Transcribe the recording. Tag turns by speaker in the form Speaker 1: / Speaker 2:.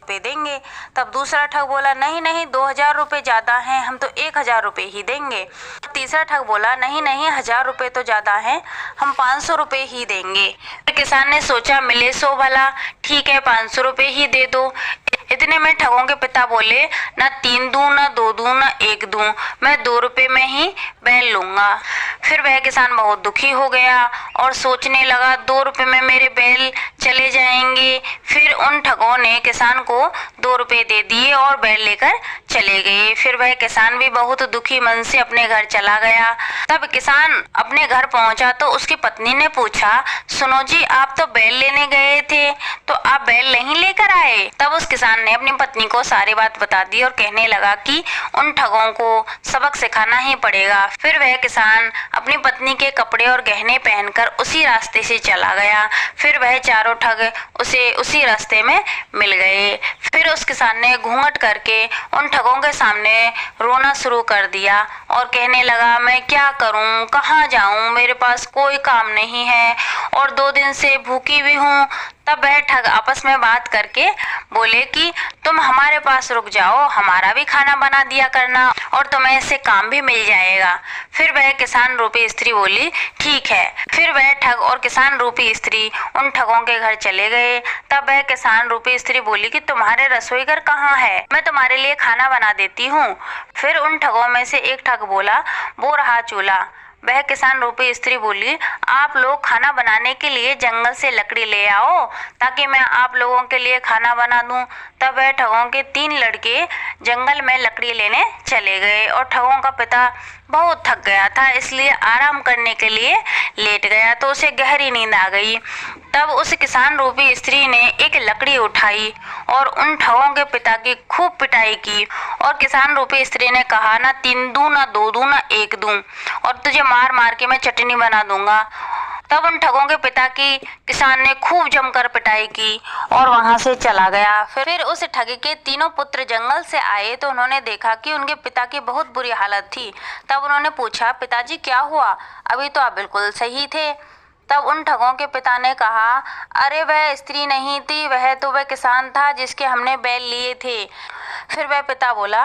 Speaker 1: रुपये देंगे। तब दूसरा ठग बोला नहीं नहीं 2000 रुपये ज़्यादा हैं, हम तो 1000 रुपये ही देंगे। तीसरा ठग बोला नहीं नहीं 1000 रुपये तो ज़्यादा हैं, हम 500 रुपये ही देंगे। किसान ने सोचा मिले सो भला, ठीक है 500 रुपये ही दे दो। इतने में ठगों के पिता बोले ना 3 दूं ना 2 दूं ना 1 दूं, मैं 2 रुपये में ही बैल लूँगा। फिर वह किसान बहुत दुखी हो गया और सोचने लगा 2 रुपये में मेरे बैल चले जाएंगे। फिर उन ठगों ने किसान को 2 रुपये दे दिए और बैल लेकर चले गए। फिर वह किसान भी बहुत दुखी मन से अपने घर चला गया। तब किसान अपने घर पहुंचा तो उसकी पत्नी ने पूछा, सुनो जी आप तो बैल लेने गए थे, तो आप बैल नहीं लेकर आए? तब उस किसान ने अपनी पत्नी को सारी बात बता दी और कहने लगा कि उन ठगों को सबक सिखाना ही पड़ेगा। फिर वह किसान अपनी पत्नी के कपड़े और गहने पहनकर उसी रास्ते से चला गया। फिर वह चारों ठग उसे उसी रास्ते में मिल गए। फिर उस किसान ने घूंघट करके उन ठगों के सामने रोना शुरू कर दिया और कहने लगा मैं क्या करूं, कहाँ जाऊं, मेरे पास कोई काम नहीं है और 2 दिन से भूखी भी हूँ। तब वह ठग आपस में बात करके बोले कि तुम हमारे पास रुक जाओ, हमारा भी खाना बना दिया करना और तुम्हें इससे काम भी मिल जाएगा। फिर वह किसान रूपी स्त्री बोली ठीक है। फिर वह ठग और किसान रूपी स्त्री उन ठगों के घर चले गए। तब वह किसान रूपी स्त्री बोली कि तुम्हारे रसोई घर कहाँ है, मैं तुम्हारे लिए खाना बना देती हूँ। फिर उन ठगों में से एक ठग बोला वो रहा चूल्हा। वह किसान रूपी स्त्री बोली आप लोग खाना बनाने के लिए जंगल से लकड़ी ले आओ ताकि मैं आप लोगों के लिए खाना बना दूं। तब वह ठगों के 3 लड़के जंगल में लकड़ी लेने चले गए और ठगों का पिता बहुत थक गया था इसलिए आराम करने के लिए लेट गया तो उसे गहरी नींद आ गई। तब उस किसान रूपी स्त्री ने एक लकड़ी उठाई और उन ठगों के पिता की खूब पिटाई की और किसान रूपी स्त्री ने कहा ना 3 दूं ना 2 दूं ना 1 दूं और तुझे मार मार के मैं चटनी बना दूंगा। तब उन ठगों के पिता की किसान ने खूब जमकर पिटाई की और वहां से चला गया। फिर उस ठग के तीनों पुत्र जंगल से आए तो उन्होंने देखा कि उनके पिता की बहुत बुरी हालत थी। तब उन्होंने पूछा पिताजी क्या हुआ, अभी तो आप बिल्कुल सही थे। तब उन ठगों के पिता ने कहा अरे वह स्त्री नहीं थी, वह किसान था जिसके हमने बैल लिए थे। फिर वह पिता बोला